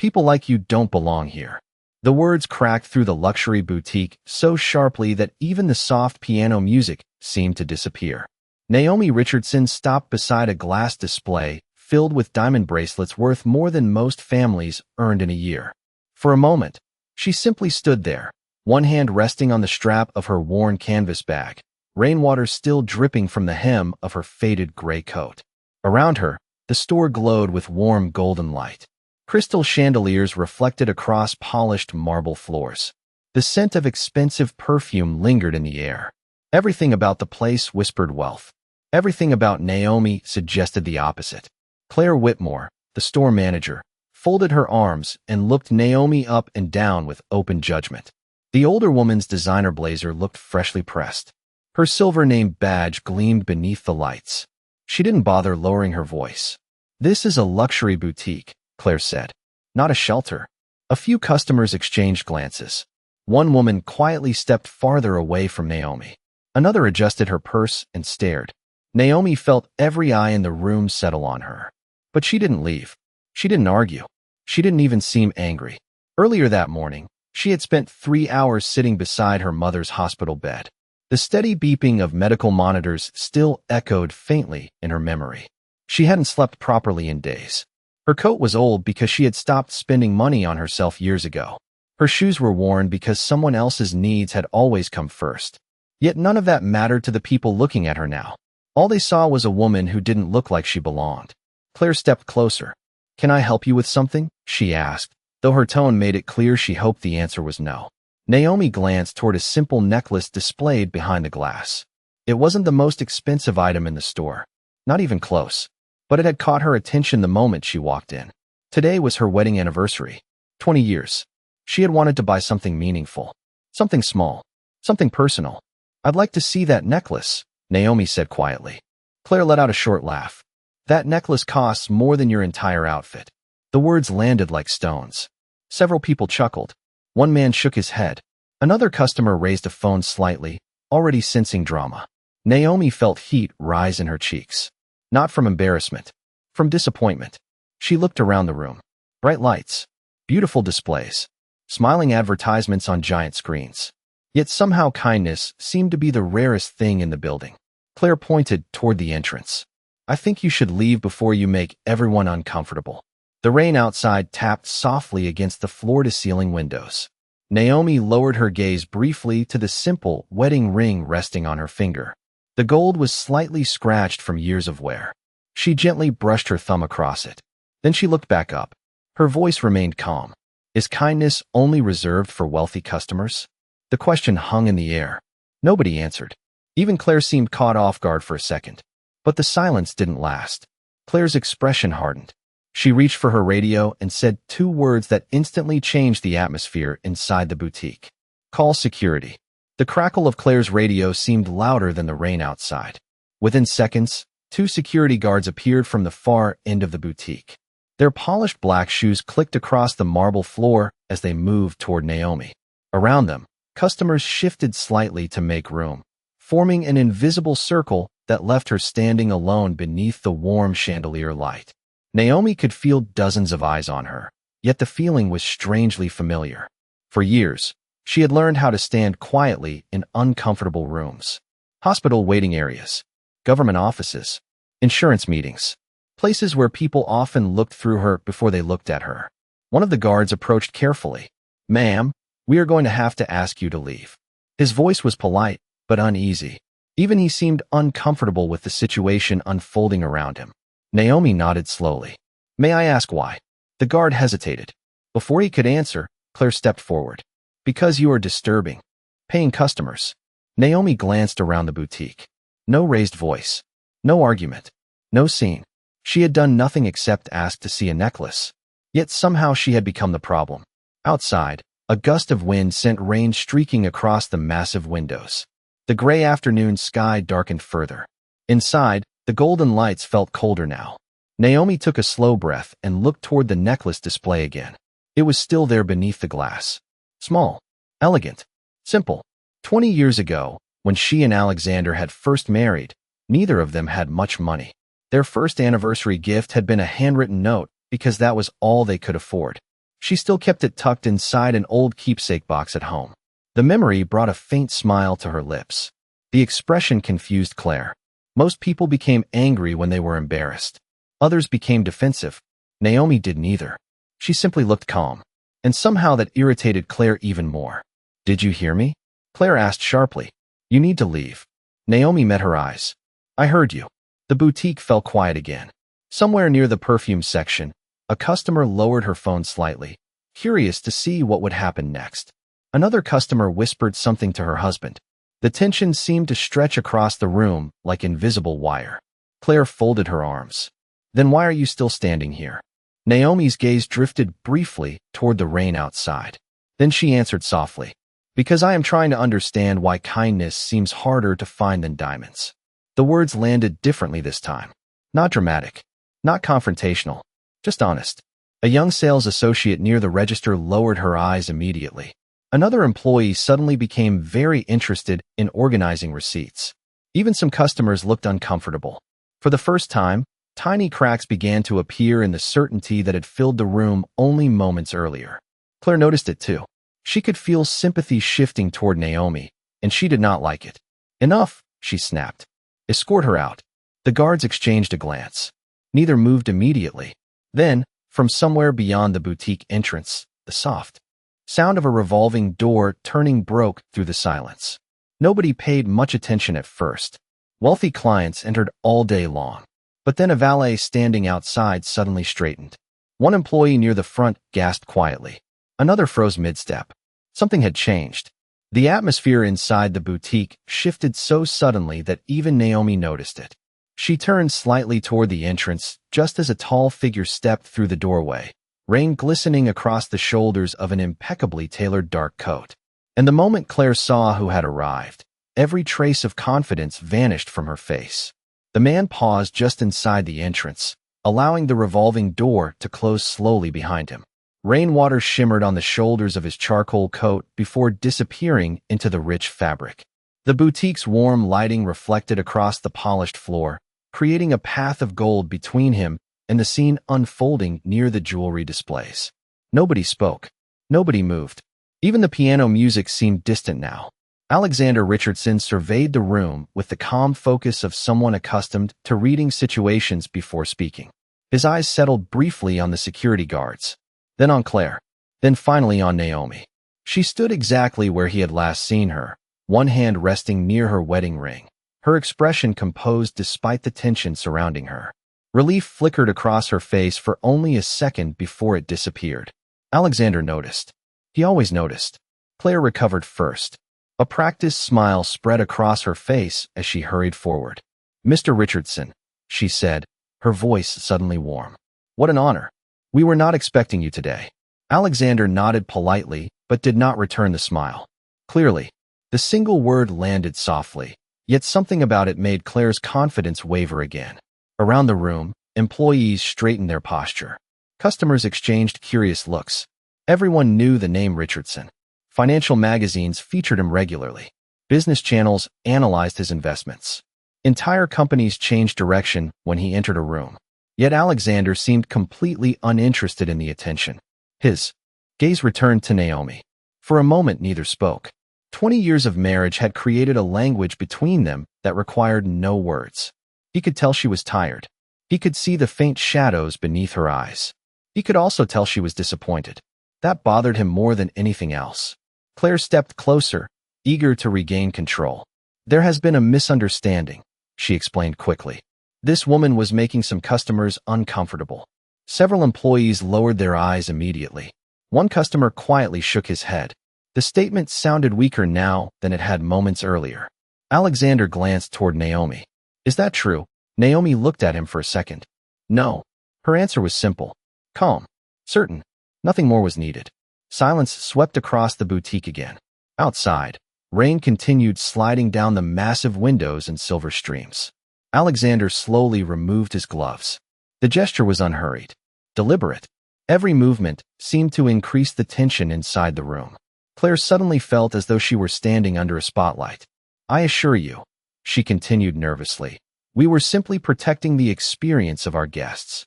People like you don't belong here." The words cracked through the luxury boutique so sharply that even the soft piano music seemed to disappear. Naomi Richardson stopped beside a glass display filled with diamond bracelets worth more than most families earned in a year. For a moment, she simply stood there, one hand resting on the strap of her worn canvas bag, rainwater still dripping from the hem of her faded gray coat. Around her, the store glowed with warm golden light. Crystal chandeliers reflected across polished marble floors. The scent of expensive perfume lingered in the air. Everything about the place whispered wealth. Everything about Naomi suggested the opposite. Claire Whitmore, the store manager, folded her arms and looked Naomi up and down with open judgment. The older woman's designer blazer looked freshly pressed. Her silver name badge gleamed beneath the lights. She didn't bother lowering her voice. "This is a luxury boutique," Claire said, "not a shelter." A few customers exchanged glances. One woman quietly stepped farther away from Naomi. Another adjusted her purse and stared. Naomi felt every eye in the room settle on her. But she didn't leave. She didn't argue. She didn't even seem angry. Earlier that morning, she had spent 3 hours sitting beside her mother's hospital bed. The steady beeping of medical monitors still echoed faintly in her memory. She hadn't slept properly in days. Her coat was old because she had stopped spending money on herself years ago. Her shoes were worn because someone else's needs had always come first. Yet none of that mattered to the people looking at her now. All they saw was a woman who didn't look like she belonged. Claire stepped closer. "Can I help you with something?" she asked, though her tone made it clear she hoped the answer was no. Naomi glanced toward a simple necklace displayed behind the glass. It wasn't the most expensive item in the store, not even close, but it had caught her attention the moment she walked in. Today was her wedding anniversary. 20 years. She had wanted to buy something meaningful, something small, something personal. "I'd like to see that necklace," Naomi said quietly. Claire let out a short laugh. "That necklace costs more than your entire outfit." The words landed like stones. Several people chuckled. One man shook his head. Another customer raised a phone slightly, already sensing drama. Naomi felt heat rise in her cheeks. Not from embarrassment, from disappointment. She looked around the room. Bright lights, beautiful displays, smiling advertisements on giant screens. Yet somehow kindness seemed to be the rarest thing in the building. Claire pointed toward the entrance. "I think you should leave before you make everyone uncomfortable." The rain outside tapped softly against the floor-to-ceiling windows. Naomi lowered her gaze briefly to the simple wedding ring resting on her finger. The gold was slightly scratched from years of wear. She gently brushed her thumb across it. Then she looked back up. Her voice remained calm. "Is kindness only reserved for wealthy customers?" The question hung in the air. Nobody answered. Even Claire seemed caught off guard for a second. But the silence didn't last. Claire's expression hardened. She reached for her radio and said 2 words that instantly changed the atmosphere inside the boutique. "Call security." The crackle of Claire's radio seemed louder than the rain outside. Within seconds, 2 security guards appeared from the far end of the boutique. Their polished black shoes clicked across the marble floor as they moved toward Naomi. Around them, customers shifted slightly to make room, forming an invisible circle that left her standing alone beneath the warm chandelier light. Naomi could feel dozens of eyes on her, yet the feeling was strangely familiar. For years, she had learned how to stand quietly in uncomfortable rooms. Hospital waiting areas, government offices, insurance meetings, places where people often looked through her before they looked at her. One of the guards approached carefully. "Ma'am, we are going to have to ask you to leave." His voice was polite, but uneasy. Even he seemed uncomfortable with the situation unfolding around him. Naomi nodded slowly. "May I ask why?" The guard hesitated. Before he could answer, Claire stepped forward. "Because you are disturbing paying customers." Naomi glanced around the boutique. No raised voice. No argument. No scene. She had done nothing except ask to see a necklace. Yet somehow she had become the problem. Outside, a gust of wind sent rain streaking across the massive windows. The gray afternoon sky darkened further. Inside, the golden lights felt colder now. Naomi took a slow breath and looked toward the necklace display again. It was still there beneath the glass. Small, elegant, simple. 20 years ago, when she and Alexander had first married, neither of them had much money. Their first anniversary gift had been a handwritten note because that was all they could afford. She still kept it tucked inside an old keepsake box at home. The memory brought a faint smile to her lips. The expression confused Claire. Most people became angry when they were embarrassed. Others became defensive. Naomi didn't either. She simply looked calm. And somehow that irritated Claire even more. "Did you hear me?" Claire asked sharply. "You need to leave." Naomi met her eyes. "I heard you." The boutique fell quiet again. Somewhere near the perfume section, a customer lowered her phone slightly, curious to see what would happen next. Another customer whispered something to her husband. The tension seemed to stretch across the room like invisible wire. Claire folded her arms. "Then why are you still standing here?" Naomi's gaze drifted briefly toward the rain outside. Then she answered softly, "Because I am trying to understand why kindness seems harder to find than diamonds." The words landed differently this time. Not dramatic, not confrontational, just honest. A young sales associate near the register lowered her eyes immediately. Another employee suddenly became very interested in organizing receipts. Even some customers looked uncomfortable. For the first time, tiny cracks began to appear in the certainty that had filled the room only moments earlier. Claire noticed it too. She could feel sympathy shifting toward Naomi, and she did not like it. "Enough," she snapped. "Escort her out." The guards exchanged a glance. Neither moved immediately. Then, from somewhere beyond the boutique entrance, the soft sound of a revolving door turning broke through the silence. Nobody paid much attention at first. Wealthy clients entered all day long. But then a valet standing outside suddenly straightened. One employee near the front gasped quietly. Another froze mid-step. Something had changed. The atmosphere inside the boutique shifted so suddenly that even Naomi noticed it. She turned slightly toward the entrance just as a tall figure stepped through the doorway, rain glistening across the shoulders of an impeccably tailored dark coat. And the moment Claire saw who had arrived, every trace of confidence vanished from her face. The man paused just inside the entrance, allowing the revolving door to close slowly behind him. Rainwater shimmered on the shoulders of his charcoal coat before disappearing into the rich fabric. The boutique's warm lighting reflected across the polished floor, creating a path of gold between him and the scene unfolding near the jewelry displays. Nobody spoke. Nobody moved. Even the piano music seemed distant now. Alexander Richardson surveyed the room with the calm focus of someone accustomed to reading situations before speaking. His eyes settled briefly on the security guards, then on Claire, then finally on Naomi. She stood exactly where he had last seen her, one hand resting near her wedding ring, her expression composed despite the tension surrounding her. Relief flickered across her face for only a second before it disappeared. Alexander noticed. He always noticed. Claire recovered first. A practiced smile spread across her face as she hurried forward. "Mr. Richardson," she said, her voice suddenly warm. "What an honor. We were not expecting you today." Alexander nodded politely, but did not return the smile. Clearly, the single word landed softly, yet something about it made Claire's confidence waver again. Around the room, employees straightened their posture. Customers exchanged curious looks. Everyone knew the name Richardson. Financial magazines featured him regularly. Business channels analyzed his investments. Entire companies changed direction when he entered a room. Yet Alexander seemed completely uninterested in the attention. His gaze returned to Naomi. For a moment, neither spoke. 20 years of marriage had created a language between them that required no words. He could tell she was tired. He could see the faint shadows beneath her eyes. He could also tell she was disappointed. That bothered him more than anything else. Claire stepped closer, eager to regain control. "There has been a misunderstanding," she explained quickly. "This woman was making some customers uncomfortable." Several employees lowered their eyes immediately. One customer quietly shook his head. The statement sounded weaker now than it had moments earlier. Alexander glanced toward Naomi. "Is that true?" Naomi looked at him for a second. "No." Her answer was simple, calm, certain. Nothing more was needed. Silence swept across the boutique again. Outside, rain continued sliding down the massive windows in silver streams. Alexander slowly removed his gloves. The gesture was unhurried, deliberate. Every movement seemed to increase the tension inside the room. Claire suddenly felt as though she were standing under a spotlight. "I assure you," she continued nervously, "we were simply protecting the experience of our guests."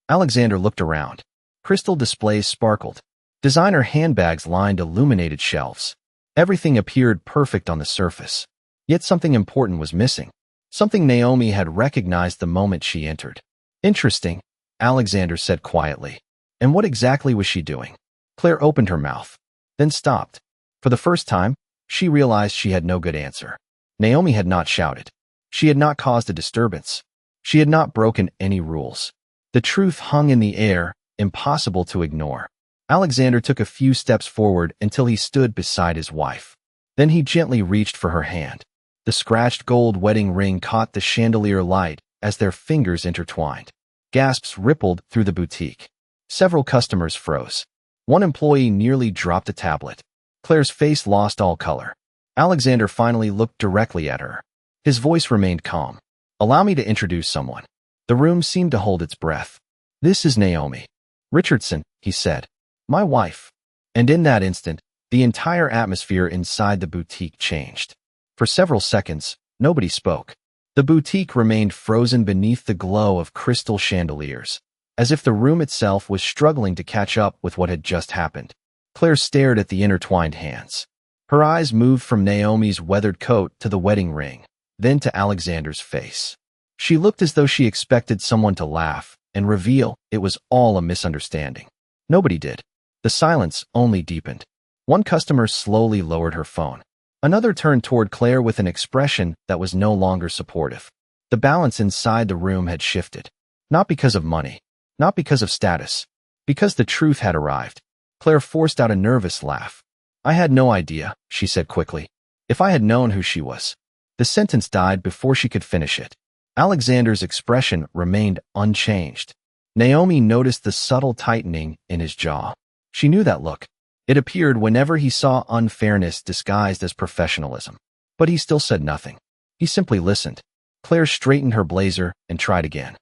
Alexander looked around. Crystal displays sparkled. Designer handbags lined illuminated shelves. Everything appeared perfect on the surface. Yet something important was missing. Something Naomi had recognized the moment she entered. Interesting, Alexander said quietly. And what exactly was she doing? Claire opened her mouth, then stopped. For the first time, she realized she had no good answer. Naomi had not shouted. She had not caused a disturbance. She had not broken any rules. The truth hung in the air, impossible to ignore. Alexander took a few steps forward until he stood beside his wife. Then he gently reached for her hand. The scratched gold wedding ring caught the chandelier light as their fingers intertwined. Gasps rippled through the boutique. Several customers froze. One employee nearly dropped a tablet. Claire's face lost all color. Alexander finally looked directly at her. His voice remained calm. "Allow me to introduce someone." The room seemed to hold its breath. "This is Naomi Richardson," he said. "My wife." And in that instant, the entire atmosphere inside the boutique changed. For several seconds, nobody spoke. The boutique remained frozen beneath the glow of crystal chandeliers, as if the room itself was struggling to catch up with what had just happened. Claire stared at the intertwined hands. Her eyes moved from Naomi's weathered coat to the wedding ring, then to Alexander's face. She looked as though she expected someone to laugh and reveal it was all a misunderstanding. Nobody did. The silence only deepened. One customer slowly lowered her phone. Another turned toward Claire with an expression that was no longer supportive. The balance inside the room had shifted. Not because of money, not because of status, because the truth had arrived. Claire forced out a nervous laugh. "I had no idea," she said quickly. "If I had known who she was." The sentence died before she could finish it. Alexander's expression remained unchanged. Naomi noticed the subtle tightening in his jaw. She knew that look. It appeared whenever he saw unfairness disguised as professionalism. But he still said nothing. He simply listened. Claire straightened her blazer and tried again.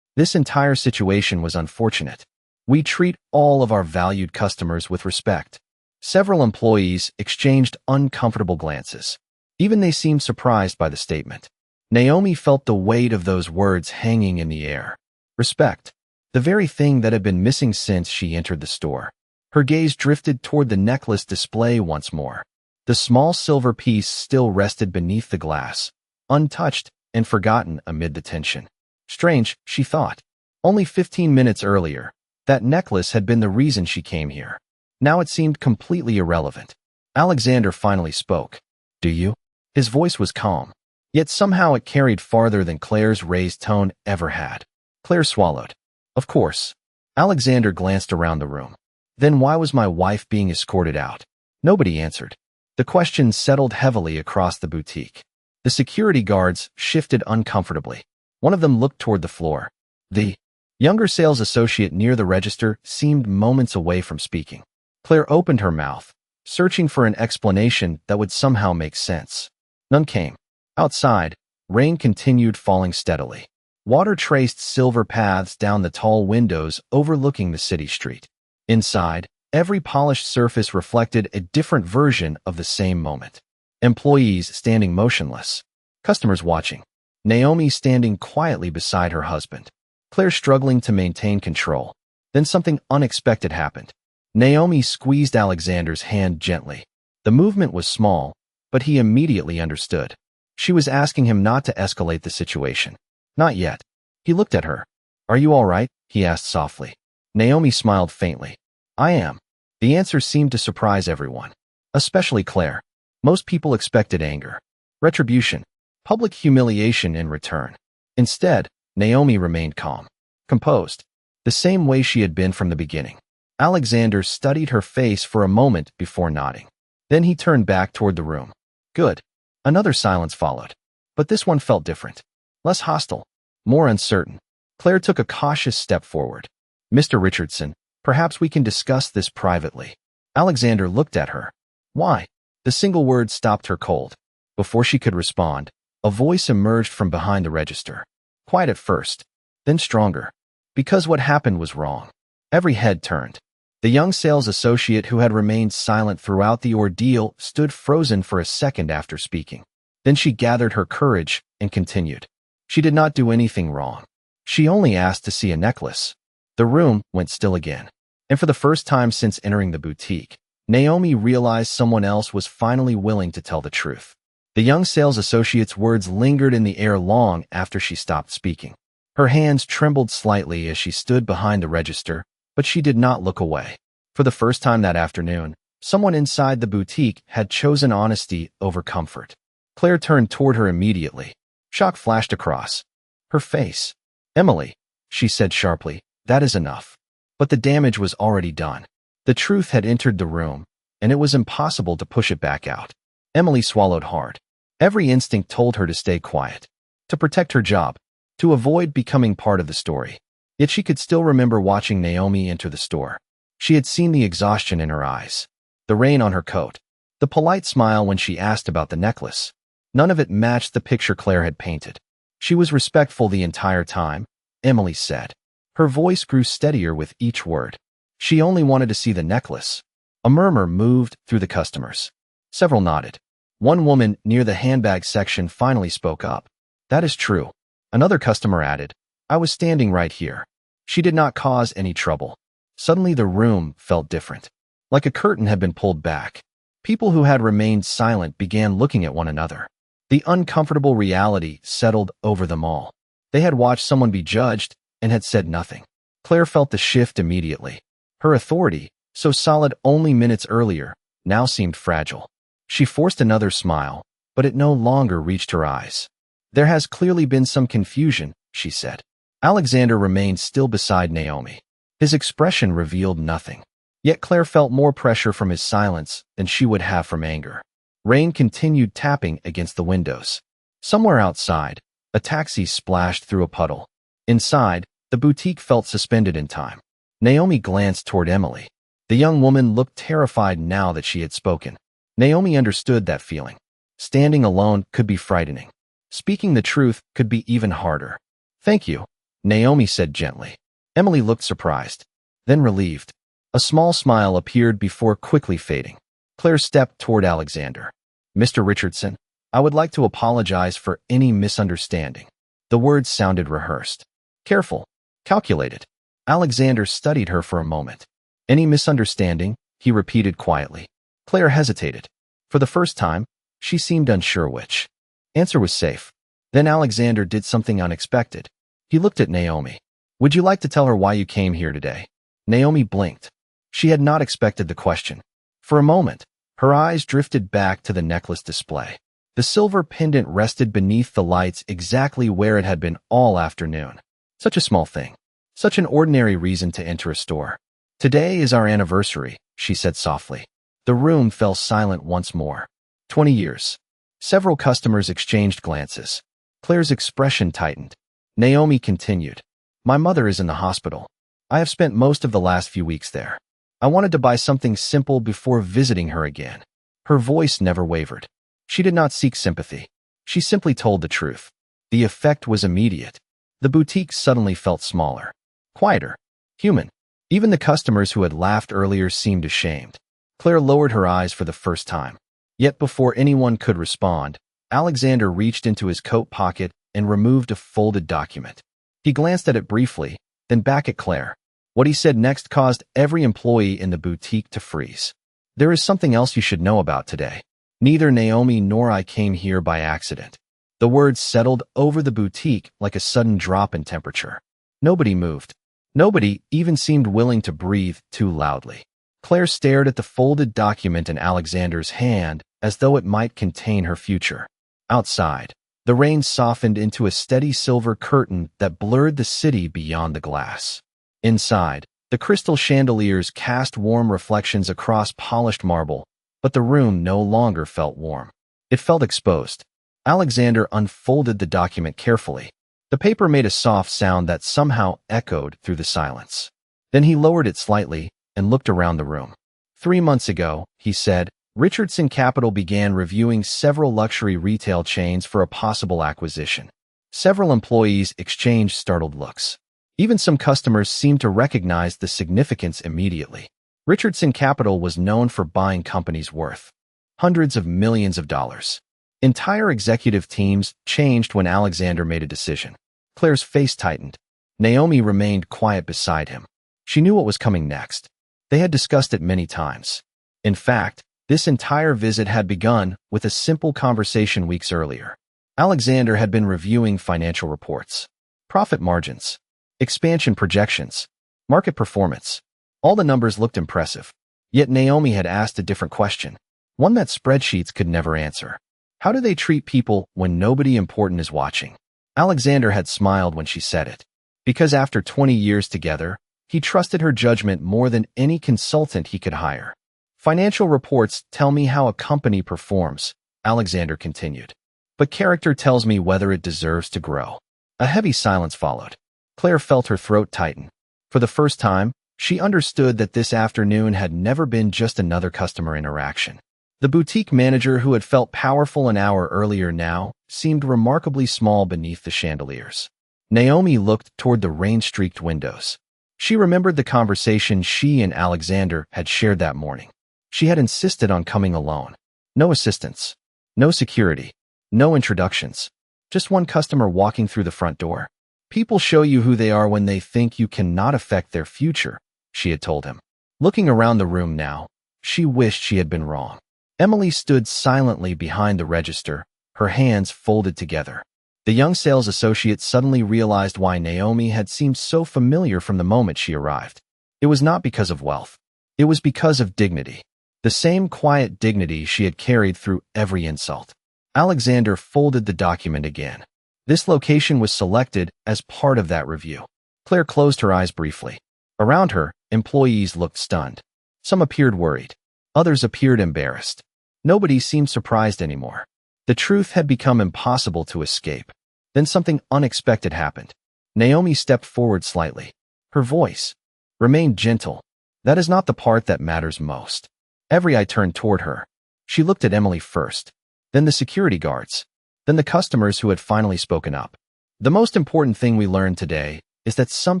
"This entire situation was unfortunate. We treat all of our valued customers with respect." Several employees exchanged uncomfortable glances. Even they seemed surprised by the statement. Naomi felt the weight of those words hanging in the air. Respect. The very thing that had been missing since she entered the store. Her gaze drifted toward the necklace display once more. The small silver piece still rested beneath the glass, untouched and forgotten amid the tension. Strange, she thought. Only 15 minutes earlier, that necklace had been the reason she came here. Now it seemed completely irrelevant. Alexander finally spoke. "Do you?" His voice was calm, yet somehow it carried farther than Claire's raised tone ever had. Claire swallowed. "Of course." Alexander glanced around the room. "Then why was my wife being escorted out?" Nobody answered. The question settled heavily across the boutique. The security guards shifted uncomfortably. One of them looked toward the floor. The younger sales associate near the register seemed moments away from speaking. Claire opened her mouth, searching for an explanation that would somehow make sense. None came. Outside, rain continued falling steadily. Water traced silver paths down the tall windows overlooking the city street. Inside, every polished surface reflected a different version of the same moment. Employees standing motionless. Customers watching. Naomi standing quietly beside her husband. Claire struggling to maintain control. Then something unexpected happened. Naomi squeezed Alexander's hand gently. The movement was small, but he immediately understood. She was asking him not to escalate the situation. Not yet. He looked at her. "Are you all right?" he asked softly. Naomi smiled faintly. "I am." The answer seemed to surprise everyone, especially Claire. Most people expected anger, retribution, public humiliation in return. Instead, Naomi remained calm, composed, the same way she had been from the beginning. Alexander studied her face for a moment before nodding. Then he turned back toward the room. "Good." Another silence followed, but this one felt different. Less hostile, more uncertain. Claire took a cautious step forward. "Mr. Richardson, perhaps we can discuss this privately." Alexander looked at her. "Why?" The single word stopped her cold. Before she could respond, a voice emerged from behind the register. Quiet at first, then stronger. Because what happened was wrong. Every head turned. The young sales associate who had remained silent throughout the ordeal stood frozen for a second after speaking. Then she gathered her courage and continued. "She did not do anything wrong. She only asked to see a necklace." The room went still again. And for the first time since entering the boutique, Naomi realized someone else was finally willing to tell the truth. The young sales associate's words lingered in the air long after she stopped speaking. Her hands trembled slightly as she stood behind the register, but she did not look away. For the first time that afternoon, someone inside the boutique had chosen honesty over comfort. Claire turned toward her immediately. Shock flashed across her face. "Emily," she said sharply, "that is enough." But the damage was already done. The truth had entered the room, and it was impossible to push it back out. Emily swallowed hard. Every instinct told her to stay quiet, to protect her job, to avoid becoming part of the story. Yet she could still remember watching Naomi enter the store. She had seen the exhaustion in her eyes, the rain on her coat, the polite smile when she asked about the necklace. None of it matched the picture Claire had painted. She was respectful the entire time, Emily said. Her voice grew steadier with each word. She only wanted to see the necklace. A murmur moved through the customers. Several nodded. One woman near the handbag section finally spoke up. "That is true." Another customer added, "I was standing right here." She did not cause any trouble. Suddenly the room felt different. Like a curtain had been pulled back. People who had remained silent began looking at one another. The uncomfortable reality settled over them all. They had watched someone be judged and had said nothing. Claire felt the shift immediately. Her authority, so solid only minutes earlier, now seemed fragile. She forced another smile, but it no longer reached her eyes. "There has clearly been some confusion," she said. Alexander remained still beside Naomi. His expression revealed nothing. Yet Claire felt more pressure from his silence than she would have from anger. Rain continued tapping against the windows. Somewhere outside, a taxi splashed through a puddle. Inside, the boutique felt suspended in time. Naomi glanced toward Emily. The young woman looked terrified now that she had spoken. Naomi understood that feeling. Standing alone could be frightening. Speaking the truth could be even harder. "Thank you," Naomi said gently. Emily looked surprised, then relieved. A small smile appeared before quickly fading. Claire stepped toward Alexander. "Mr. Richardson, I would like to apologize for any misunderstanding." The words sounded rehearsed. Careful, calculated. Alexander studied her for a moment. "Any misunderstanding?" he repeated quietly. Claire hesitated. For the first time, she seemed unsure which answer was safe. Then Alexander did something unexpected. He looked at Naomi. "Would you like to tell her why you came here today?" Naomi blinked. She had not expected the question. For a moment, her eyes drifted back to the necklace display. The silver pendant rested beneath the lights exactly where it had been all afternoon. Such a small thing. Such an ordinary reason to enter a store. "Today is our anniversary," she said softly. The room fell silent once more. 20 years. Several customers exchanged glances. Claire's expression tightened. Naomi continued. "My mother is in the hospital. I have spent most of the last few weeks there. I wanted to buy something simple before visiting her again." Her voice never wavered. She did not seek sympathy. She simply told the truth. The effect was immediate. The boutique suddenly felt smaller, quieter, human. Even the customers who had laughed earlier seemed ashamed. Claire lowered her eyes for the first time. Yet before anyone could respond, Alexander reached into his coat pocket and removed a folded document. He glanced at it briefly, then back at Claire. What he said next caused every employee in the boutique to freeze. "There is something else you should know about today. Neither Naomi nor I came here by accident." The words settled over the boutique like a sudden drop in temperature. Nobody moved. Nobody even seemed willing to breathe too loudly. Claire stared at the folded document in Alexander's hand as though it might contain her future. Outside, the rain softened into a steady silver curtain that blurred the city beyond the glass. Inside, the crystal chandeliers cast warm reflections across polished marble, but the room no longer felt warm. It felt exposed. Alexander unfolded the document carefully. The paper made a soft sound that somehow echoed through the silence. Then he lowered it slightly and looked around the room. 3 months ago, he said, Richardson Capital began reviewing several luxury retail chains for a possible acquisition. Several employees exchanged startled looks. Even some customers seemed to recognize the significance immediately. Richardson Capital was known for buying companies worth hundreds of millions of dollars. Entire executive teams changed when Alexander made a decision. Claire's face tightened. Naomi remained quiet beside him. She knew what was coming next. They had discussed it many times. In fact, this entire visit had begun with a simple conversation weeks earlier. Alexander had been reviewing financial reports, profit margins, expansion projections, market performance. All the numbers looked impressive. Yet Naomi had asked a different question, one that spreadsheets could never answer. How do they treat people when nobody important is watching? Alexander had smiled when she said it. Because after 20 years together, he trusted her judgment more than any consultant he could hire. Financial reports tell me how a company performs, Alexander continued. But character tells me whether it deserves to grow. A heavy silence followed. Claire felt her throat tighten. For the first time, she understood that this afternoon had never been just another customer interaction. The boutique manager who had felt powerful an hour earlier now seemed remarkably small beneath the chandeliers. Naomi looked toward the rain-streaked windows. She remembered the conversation she and Alexander had shared that morning. She had insisted on coming alone. No assistance. No security. No introductions. Just one customer walking through the front door. People show you who they are when they think you cannot affect their future, she had told him. Looking around the room now, she wished she had been wrong. Emily stood silently behind the register, her hands folded together. The young sales associate suddenly realized why Naomi had seemed so familiar from the moment she arrived. It was not because of wealth. It was because of dignity. The same quiet dignity she had carried through every insult. Alexander folded the document again. This location was selected as part of that review. Claire closed her eyes briefly. Around her, employees looked stunned. Some appeared worried. Others appeared embarrassed. Nobody seemed surprised anymore. The truth had become impossible to escape. Then something unexpected happened. Naomi stepped forward slightly. Her voice remained gentle. That is not the part that matters most. Every eye turned toward her. She looked at Emily first, then the security guards, then the customers who had finally spoken up. The most important thing we learned today is that some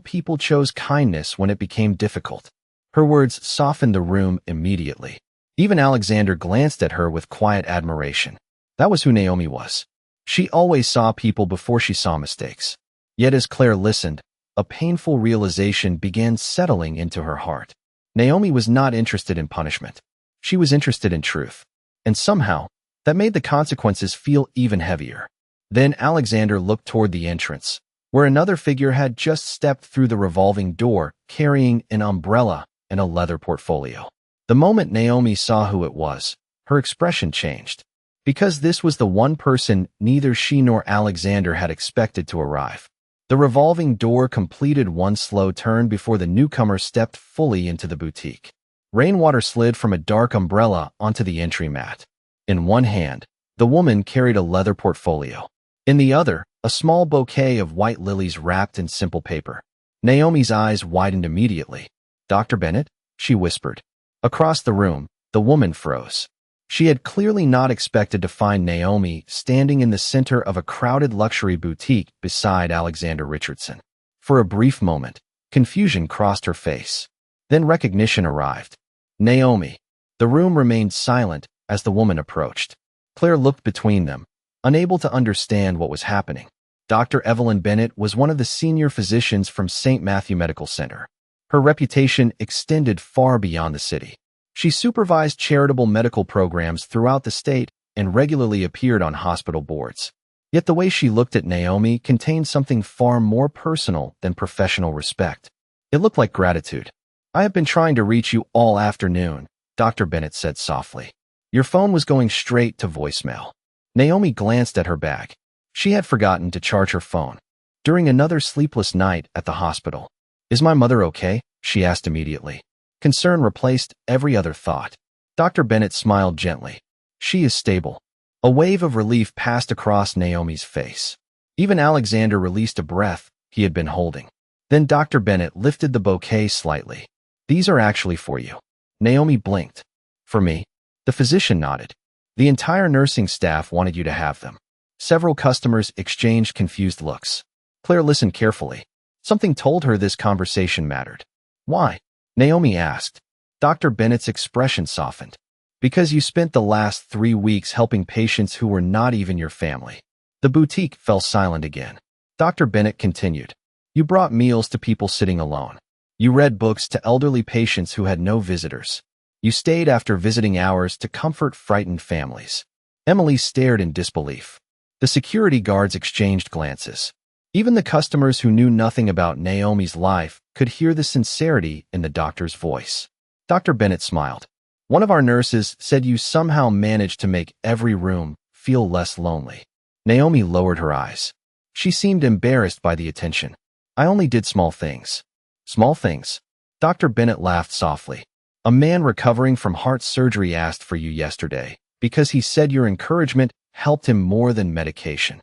people chose kindness when it became difficult. Her words softened the room immediately. Even Alexander glanced at her with quiet admiration. That was who Naomi was. She always saw people before she saw mistakes. Yet as Claire listened, a painful realization began settling into her heart. Naomi was not interested in punishment. She was interested in truth. And somehow, that made the consequences feel even heavier. Then Alexander looked toward the entrance, where another figure had just stepped through the revolving door, carrying an umbrella and a leather portfolio. The moment Naomi saw who it was, her expression changed. Because this was the one person neither she nor Alexander had expected to arrive. The revolving door completed one slow turn before the newcomer stepped fully into the boutique. Rainwater slid from a dark umbrella onto the entry mat. In one hand, the woman carried a leather portfolio. In the other, a small bouquet of white lilies wrapped in simple paper. Naomi's eyes widened immediately. "Dr. Bennett?" she whispered. Across the room, the woman froze. She had clearly not expected to find Naomi standing in the center of a crowded luxury boutique beside Alexander Richardson. For a brief moment, confusion crossed her face. Then recognition arrived. Naomi. The room remained silent as the woman approached. Claire looked between them, unable to understand what was happening. Dr. Evelyn Bennett was one of the senior physicians from St. Matthew Medical Center. Her reputation extended far beyond the city. She supervised charitable medical programs throughout the state and regularly appeared on hospital boards. Yet the way she looked at Naomi contained something far more personal than professional respect. It looked like gratitude. "I have been trying to reach you all afternoon," Dr. Bennett said softly. "Your phone was going straight to voicemail." Naomi glanced at her bag. She had forgotten to charge her phone. During another sleepless night at the hospital. "Is my mother okay?" she asked immediately. Concern replaced every other thought. Dr. Bennett smiled gently. "She is stable." A wave of relief passed across Naomi's face. Even Alexander released a breath he had been holding. Then Dr. Bennett lifted the bouquet slightly. "These are actually for you." Naomi blinked. "For me?" The physician nodded. "The entire nursing staff wanted you to have them." Several customers exchanged confused looks. Claire listened carefully. Something told her this conversation mattered. "Why?" Naomi asked. Dr. Bennett's expression softened. "Because you spent the last 3 weeks helping patients who were not even your family." The boutique fell silent again. Dr. Bennett continued. "You brought meals to people sitting alone. You read books to elderly patients who had no visitors. You stayed after visiting hours to comfort frightened families. Emily stared in disbelief. The security guards exchanged glances. Even the customers who knew nothing about Naomi's life could hear the sincerity in the doctor's voice. Dr. Bennett smiled. One of our nurses said you somehow managed to make every room feel less lonely. Naomi lowered her eyes. She seemed embarrassed by the attention. I only did small things. Small things? Dr. Bennett laughed softly. A man recovering from heart surgery asked for you yesterday because he said your encouragement helped him more than medication.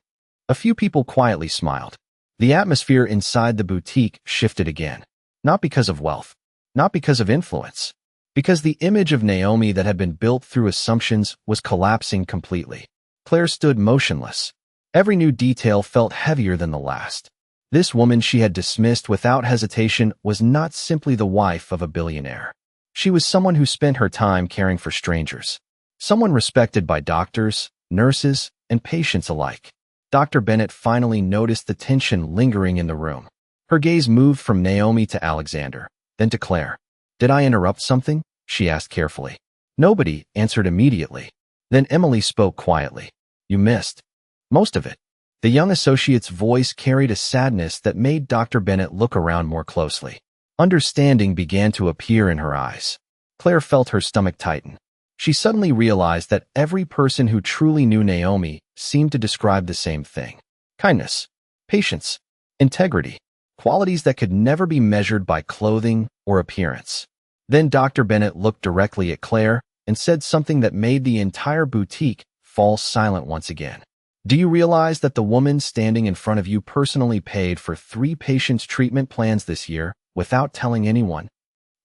A few people quietly smiled. The atmosphere inside the boutique shifted again. Not because of wealth. Not because of influence. Because the image of Naomi that had been built through assumptions was collapsing completely. Claire stood motionless. Every new detail felt heavier than the last. This woman she had dismissed without hesitation was not simply the wife of a billionaire. She was someone who spent her time caring for strangers. Someone respected by doctors, nurses, and patients alike. Dr. Bennett finally noticed the tension lingering in the room. Her gaze moved from Naomi to Alexander, then to Claire. Did I interrupt something? She asked carefully. Nobody answered immediately. Then Emily spoke quietly. You missed most of it. The young associate's voice carried a sadness that made Dr. Bennett look around more closely. Understanding began to appear in her eyes. Claire felt her stomach tighten. She suddenly realized that every person who truly knew Naomi seemed to describe the same thing. Kindness, patience, integrity, qualities that could never be measured by clothing or appearance. Then Dr. Bennett looked directly at Claire and said something that made the entire boutique fall silent once again. Do you realize that the woman standing in front of you personally paid for 3 patients' treatment plans this year without telling anyone?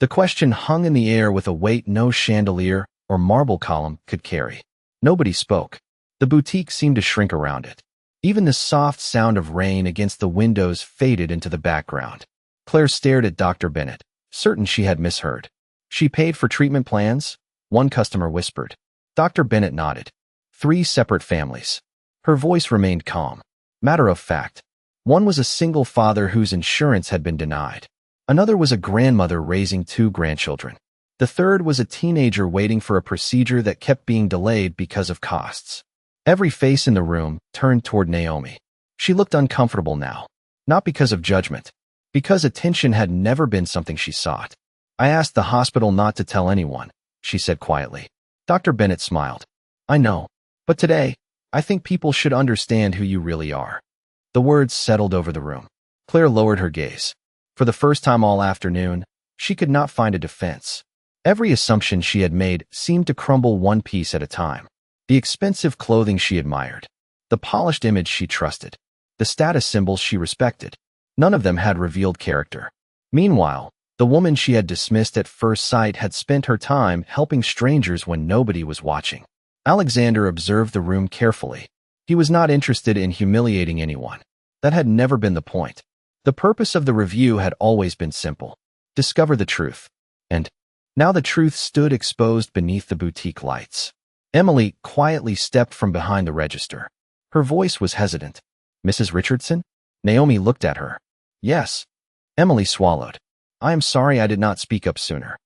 The question hung in the air with a weight no chandelier or marble column could carry. Nobody spoke. The boutique seemed to shrink around it. Even the soft sound of rain against the windows faded into the background. Claire stared at Dr. Bennett, certain she had misheard. She paid for treatment plans? One customer whispered. Dr. Bennett nodded. 3 separate families. Her voice remained calm, matter of fact. One was a single father whose insurance had been denied. Another was a grandmother raising 2 grandchildren. The third was a teenager waiting for a procedure that kept being delayed because of costs. Every face in the room turned toward Naomi. She looked uncomfortable now, not because of judgment, because attention had never been something she sought. I asked the hospital not to tell anyone, she said quietly. Dr. Bennett smiled. I know, but today, I think people should understand who you really are. The words settled over the room. Claire lowered her gaze. For the first time all afternoon, she could not find a defense. Every assumption she had made seemed to crumble one piece at a time. The expensive clothing she admired, the polished image she trusted, the status symbols she respected. None of them had revealed character. Meanwhile, the woman she had dismissed at first sight had spent her time helping strangers when nobody was watching. Alexander observed the room carefully. He was not interested in humiliating anyone. That had never been the point. The purpose of the review had always been simple. Discover the truth. And now the truth stood exposed beneath the boutique lights. Emily quietly stepped from behind the register. Her voice was hesitant. Mrs. Richardson? Naomi looked at her. Yes. Emily swallowed. I am sorry I did not speak up sooner.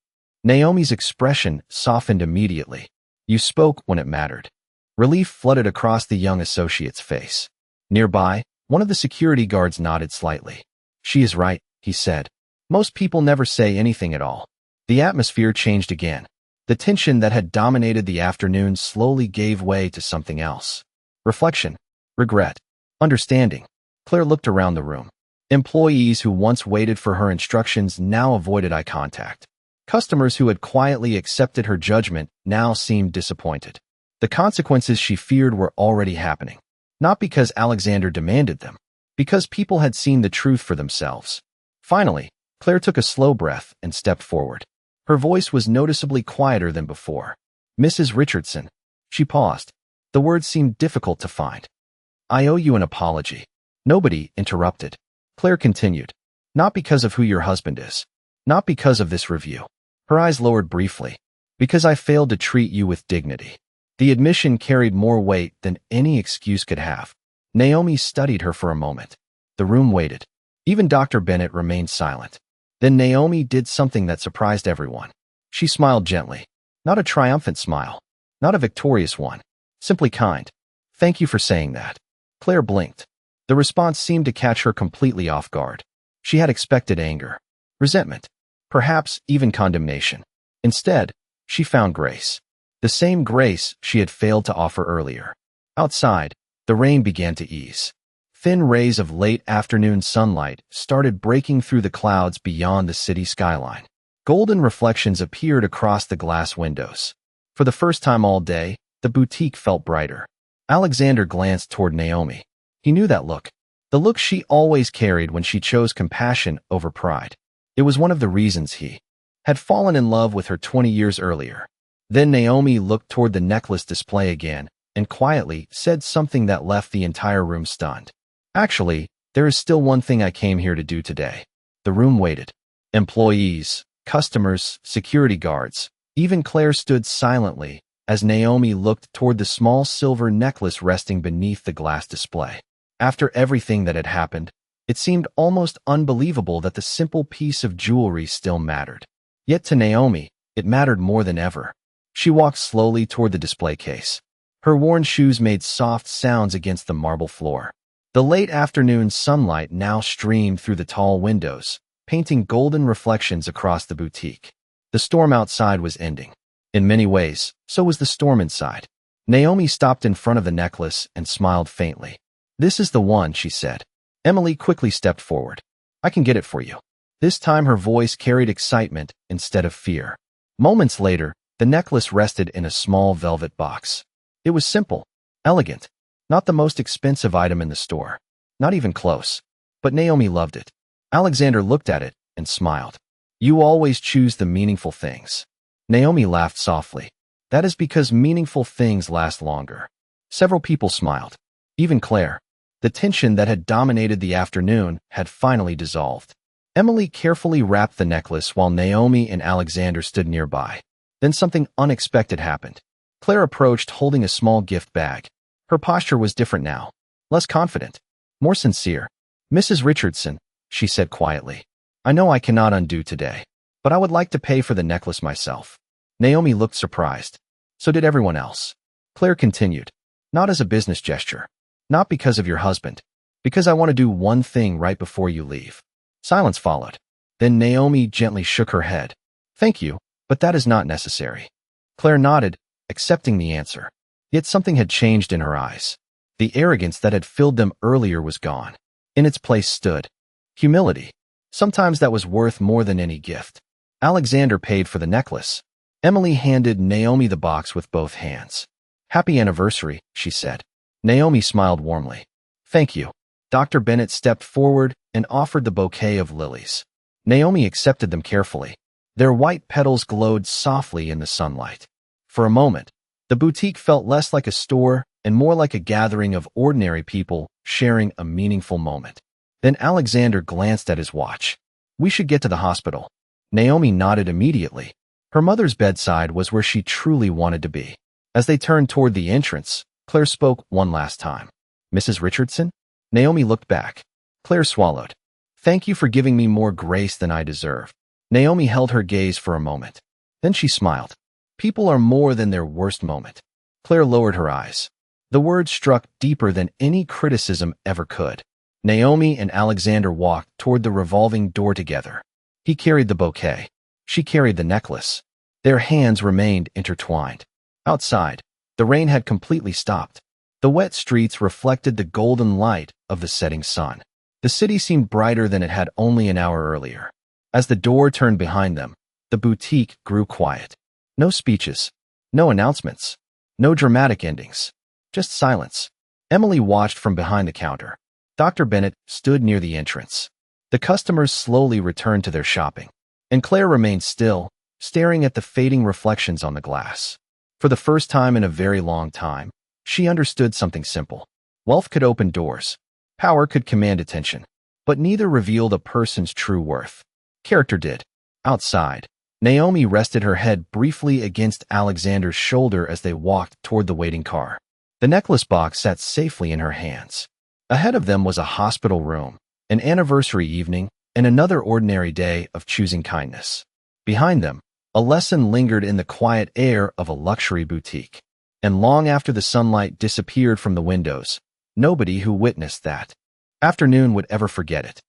Naomi's expression softened immediately. You spoke when it mattered. Relief flooded across the young associate's face. Nearby, one of the security guards nodded slightly. She is right, he said. Most people never say anything at all. The atmosphere changed again. The tension that had dominated the afternoon slowly gave way to something else. Reflection, regret, understanding. Claire looked around the room. Employees who once waited for her instructions now avoided eye contact. Customers who had quietly accepted her judgment now seemed disappointed. The consequences she feared were already happening. Not because Alexander demanded them, because people had seen the truth for themselves. Finally, Claire took a slow breath and stepped forward. Her voice was noticeably quieter than before. Mrs. Richardson. She paused. The words seemed difficult to find. I owe you an apology. Nobody interrupted. Claire continued. Not because of who your husband is. Not because of this review. Her eyes lowered briefly. Because I failed to treat you with dignity. The admission carried more weight than any excuse could have. Naomi studied her for a moment. The room waited. Even Dr. Bennett remained silent. Then Naomi did something that surprised everyone. She smiled gently. Not a triumphant smile. Not a victorious one. Simply kind. Thank you for saying that. Claire blinked. The response seemed to catch her completely off guard. She had expected anger, resentment, perhaps even condemnation. Instead, she found grace. The same grace she had failed to offer earlier. Outside, the rain began to ease. Thin rays of late afternoon sunlight started breaking through the clouds beyond the city skyline. Golden reflections appeared across the glass windows. For the first time all day, the boutique felt brighter. Alexander glanced toward Naomi. He knew that look. The look she always carried when she chose compassion over pride. It was one of the reasons he had fallen in love with her 20 years earlier. Then Naomi looked toward the necklace display again and quietly said something that left the entire room stunned. Actually, there is still one thing I came here to do today. The room waited. Employees, customers, security guards, even Claire stood silently as Naomi looked toward the small silver necklace resting beneath the glass display. After everything that had happened, it seemed almost unbelievable that the simple piece of jewelry still mattered. Yet to Naomi, it mattered more than ever. She walked slowly toward the display case. Her worn shoes made soft sounds against the marble floor. The late afternoon sunlight now streamed through the tall windows, painting golden reflections across the boutique. The storm outside was ending. In many ways, so was the storm inside. Naomi stopped in front of the necklace and smiled faintly. "This is the one," she said. Emily quickly stepped forward. "I can get it for you." This time her voice carried excitement instead of fear. Moments later, the necklace rested in a small velvet box. It was simple, elegant, not the most expensive item in the store. Not even close. But Naomi loved it. Alexander looked at it and smiled. "You always choose the meaningful things." Naomi laughed softly. "That is because meaningful things last longer." Several people smiled. Even Claire. The tension that had dominated the afternoon had finally dissolved. Emily carefully wrapped the necklace while Naomi and Alexander stood nearby. Then something unexpected happened. Claire approached holding a small gift bag. Her posture was different now. Less confident. More sincere. "Mrs. Richardson," she said quietly. "I know I cannot undo today, but I would like to pay for the necklace myself." Naomi looked surprised. So did everyone else. Claire continued. "Not as a business gesture. Not because of your husband. Because I want to do one thing right before you leave." Silence followed. Then Naomi gently shook her head. "Thank you, but that is not necessary." Claire nodded, accepting the answer. Yet something had changed in her eyes. The arrogance that had filled them earlier was gone. In its place stood humility. Sometimes that was worth more than any gift. Alexander paid for the necklace. Emily handed Naomi the box with both hands. "Happy anniversary," she said. Naomi smiled warmly. "Thank you." Dr. Bennett stepped forward and offered the bouquet of lilies. Naomi accepted them carefully. Their white petals glowed softly in the sunlight. For a moment, the boutique felt less like a store and more like a gathering of ordinary people sharing a meaningful moment. Then Alexander glanced at his watch. "We should get to the hospital." Naomi nodded immediately. Her mother's bedside was where she truly wanted to be. As they turned toward the entrance, Claire spoke one last time. "Mrs. Richardson?" Naomi looked back. Claire swallowed. "Thank you for giving me more grace than I deserve." Naomi held her gaze for a moment. Then she smiled. "People are more than their worst moment." Claire lowered her eyes. The words struck deeper than any criticism ever could. Naomi and Alexander walked toward the revolving door together. He carried the bouquet. She carried the necklace. Their hands remained intertwined. Outside, the rain had completely stopped. The wet streets reflected the golden light of the setting sun. The city seemed brighter than it had only an hour earlier. As the door turned behind them, the boutique grew quiet. No speeches, no announcements, no dramatic endings, just silence. Emily watched from behind the counter. Dr. Bennett stood near the entrance. The customers slowly returned to their shopping, and Claire remained still, staring at the fading reflections on the glass. For the first time in a very long time, she understood something simple. Wealth could open doors. Power could command attention. But neither revealed a person's true worth. Character did. Outside, Naomi rested her head briefly against Alexander's shoulder as they walked toward the waiting car. The necklace box sat safely in her hands. Ahead of them was a hospital room, an anniversary evening, and another ordinary day of choosing kindness. Behind them, a lesson lingered in the quiet air of a luxury boutique. And long after the sunlight disappeared from the windows, nobody who witnessed that afternoon would ever forget it.